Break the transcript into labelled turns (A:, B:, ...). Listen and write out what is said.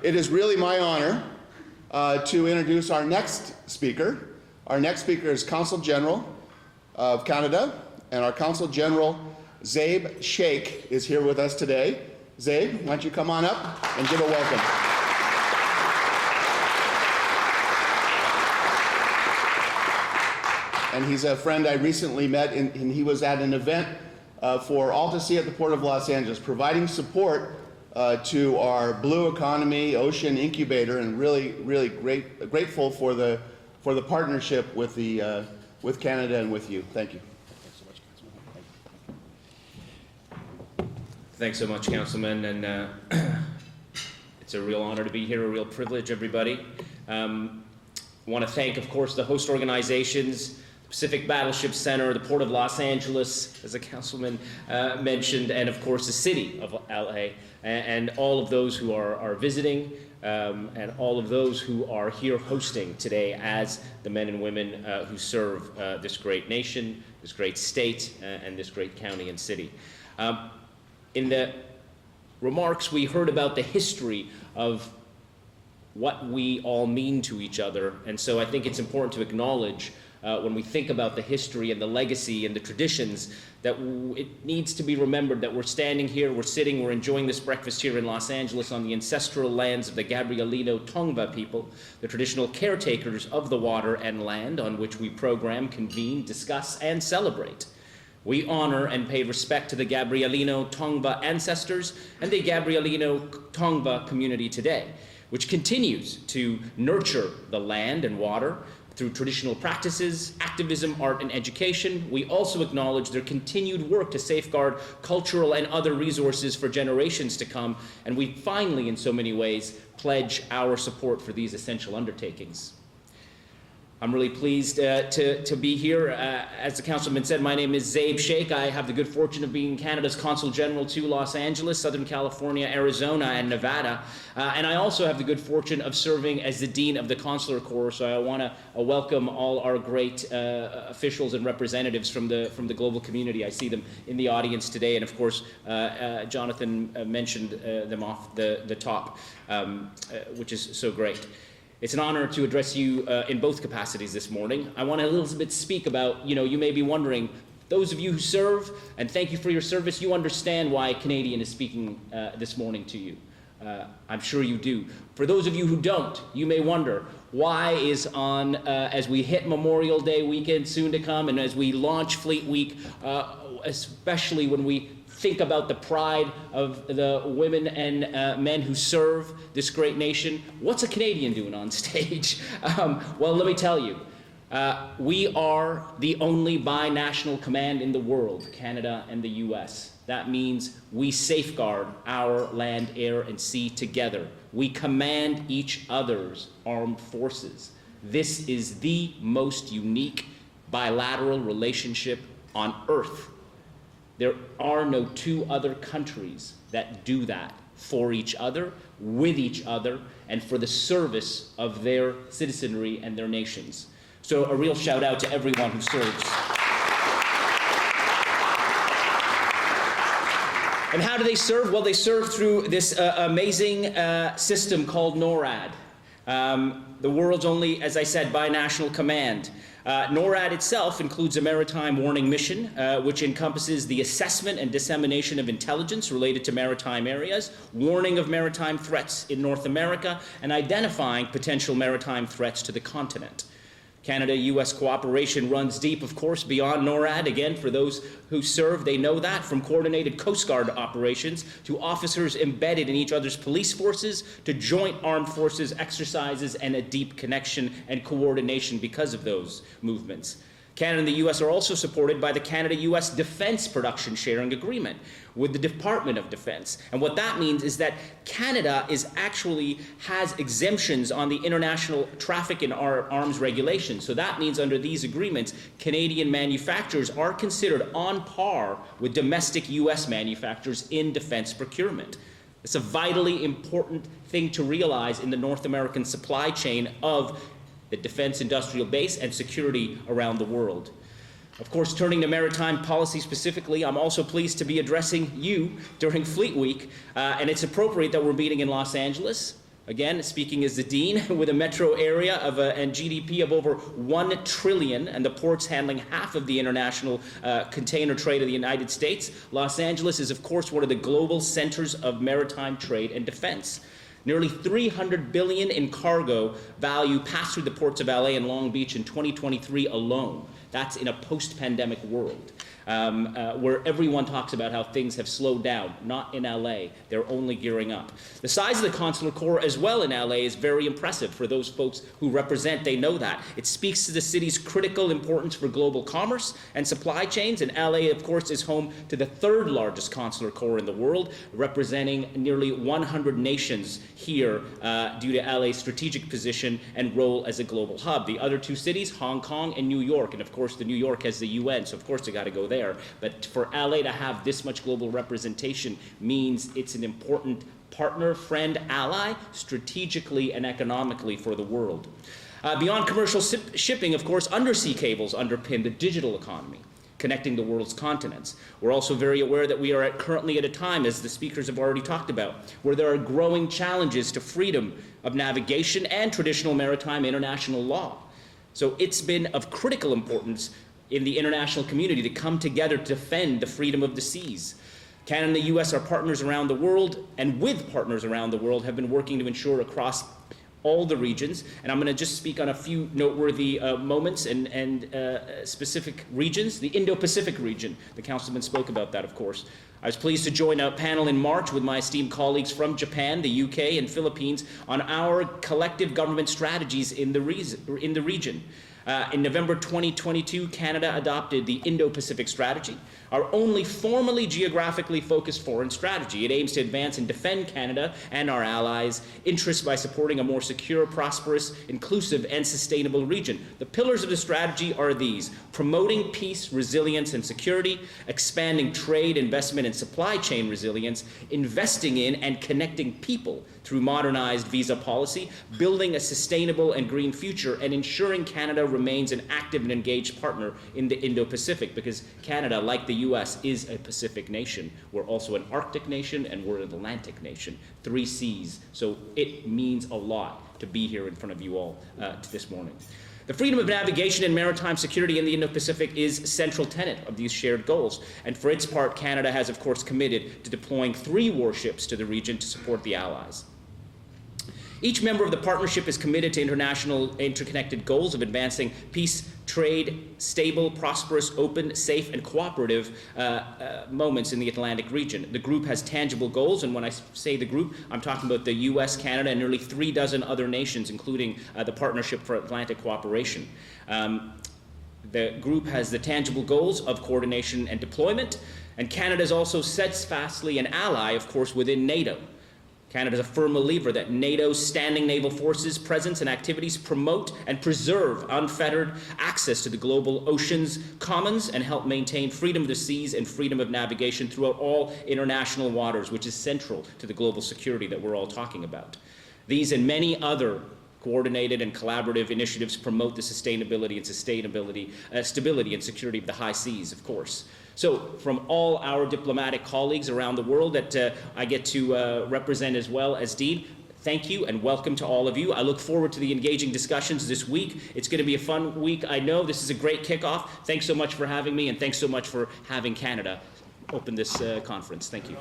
A: it is really my honor to introduce our next speaker. Our next speaker is Consul General of Canada, and our Consul General, Zaib Shaikh, is here with us today. Zaib, why don't you come on up and give a welcome. And he's a friend I recently met, and he was at an event for all to see at the Port of Los Angeles, providing support to our Blue Economy Ocean Incubator, and really grateful for the partnership with Canada and with you. Thank you.
B: Thanks so much, Councilman, and it's a real honor to be here, a real privilege, everybody. I want to thank, of course, the host organizations, Pacific Battleship Center, the Port of Los Angeles, as the Councilman mentioned, and of course the City of LA, and all of those who are visiting, and all of those who are here hosting today as the men and women who serve this great nation, this great state, and this great county and city. In the remarks, we heard about the history of what we all mean to each other, and so I think it's important to acknowledge when we think about the history and the legacy and the traditions that it needs to be remembered that we're standing here, we're sitting, we're enjoying this breakfast here in Los Angeles on the ancestral lands of the Gabrielino Tongva people, the traditional caretakers of the water and land on which we program, convene, discuss, and celebrate. We honor and pay respect to the Gabrielino Tongva ancestors and the Gabrielino Tongva community today, which continues to nurture the land and water through traditional practices, activism, art, and education. We also acknowledge their continued work to safeguard cultural and other resources for generations to come, and we finally, in so many ways, pledge our support for these essential undertakings. I'm really pleased to be here. As the Councilman said, my name is Zaib Shaikh. I have the good fortune of being Canada's Consul General to Los Angeles, Southern California, Arizona, and Nevada. And I also have the good fortune of serving as the Dean of the Consular Corps, so I want to welcome all our great officials and representatives from the global community. I see them in the audience today, and of course, Jonathan mentioned them off the top, which is so great. It's an honor to address you in both capacities this morning. I want to a little bit speak about, you may be wondering, those of you who serve, and thank you for your service, you understand why a Canadian is speaking this morning to you. I'm sure you do. For those of you who don't, you may wonder, why is on, as we hit Memorial Day weekend soon to come, and as we launch Fleet Week, especially when we think about the pride of the women and men who serve this great nation, what's a Canadian doing on stage? Well, let me tell you, we are the only binational command in the world, Canada and the US. That means we safeguard our land, air, and sea together. We command each other's armed forces. This is the most unique bilateral relationship on Earth. There are no two other countries that do that for each other, with each other, and for the service of their citizenry and their nations. So a real shout out to everyone who serves. And how do they serve? Well, they serve through this amazing system called NORAD. The world's only, as I said, binational command. NORAD itself includes a maritime warning mission, which encompasses the assessment and dissemination of intelligence related to maritime areas, warning of maritime threats in North America, and identifying potential maritime threats to the continent. Canada-US cooperation runs deep, of course, beyond NORAD. Again, for those who serve, they know that, from coordinated Coast Guard operations to officers embedded in each other's police forces to joint armed forces exercises and a deep connection and coordination because of those movements. Canada and the US are also supported by the Canada-US Defense Production Sharing Agreement with the Department of Defense. And what that means is that Canada has exemptions on the international traffic in arms regulations. So that means under these agreements, Canadian manufacturers are considered on par with domestic US manufacturers in defense procurement. It's a vitally important thing to realize in the North American supply chain of the defense industrial base and security around the world. Of course, turning to maritime policy specifically, I'm also pleased to be addressing you during Fleet Week, and it's appropriate that we're meeting in Los Angeles. Again, speaking as the Dean, with a metro area of and GDP of over 1 trillion and the ports handling half of the international container trade of the United States, Los Angeles is, of course, one of the global centers of maritime trade and defense. Nearly $300 billion in cargo value passed through the ports of LA and Long Beach in 2023 alone. That's in a post-pandemic world. Where everyone talks about how things have slowed down. Not in LA. They're only gearing up. The size of the consular corps as well in LA is very impressive. For those folks who represent, they know that. It speaks to the city's critical importance for global commerce and supply chains. And LA, of course, is home to the third largest consular corps in the world, representing nearly 100 nations here due to LA's strategic position and role as a global hub. The other two cities, Hong Kong and New York. And of course, the New York has the UN, so of course they got to go there. But for LA to have this much global representation means it's an important partner, friend, ally, strategically and economically for the world. Beyond commercial shipping, of course, undersea cables underpin the digital economy, connecting the world's continents. We're also very aware that we are currently at a time, as the speakers have already talked about, where there are growing challenges to freedom of navigation and traditional maritime international law. So it's been of critical importance in the international community to come together to defend the freedom of the seas. Canada and the US are partners around the world, and with partners around the world have been working to ensure across all the regions. And I'm going to just speak on a few noteworthy moments and specific regions. The Indo-Pacific region, the Councilman spoke about that, of course. I was pleased to join a panel in March with my esteemed colleagues from Japan, the UK, and Philippines on our collective government strategies in the region. In November 2022, Canada adopted the Indo-Pacific Strategy, our only formally geographically focused foreign strategy. It aims to advance and defend Canada and our allies' interests by supporting a more secure, prosperous, inclusive, and sustainable region. The pillars of the strategy are these: promoting peace, resilience, and security, expanding trade, investment, and supply chain resilience, investing in and connecting people through modernized visa policy, building a sustainable and green future, and ensuring Canada remains an active and engaged partner in the Indo-Pacific, because Canada, like the US, is a Pacific nation. We're also an Arctic nation and we're an Atlantic nation, 3 seas. So it means a lot to be here in front of you all this morning. The freedom of navigation and maritime security in the Indo-Pacific is a central tenet of these shared goals. And for its part, Canada has, of course, committed to deploying 3 warships to the region to support the allies. Each member of the partnership is committed to international interconnected goals of advancing peace, trade, stable, prosperous, open, safe, and cooperative moments in the Atlantic region. The group has tangible goals, and when I say the group, I'm talking about the US, Canada, and nearly 3 dozen other nations, including the Partnership for Atlantic Cooperation. The group has the tangible goals of coordination and deployment, and Canada is also steadfastly an ally, of course, within NATO. Canada is a firm believer that NATO's standing naval forces, presence, and activities promote and preserve unfettered access to the global oceans commons and help maintain freedom of the seas and freedom of navigation throughout all international waters, which is central to the global security that we're all talking about. These and many other coordinated and collaborative initiatives promote the sustainability and stability and security of the high seas, of course. So from all our diplomatic colleagues around the world that I get to represent as well as Dean, thank you and welcome to all of you. I look forward to the engaging discussions this week. It's going to be a fun week. I know this is a great kickoff. Thanks so much for having me, and thanks so much for having Canada open this conference. Thank you.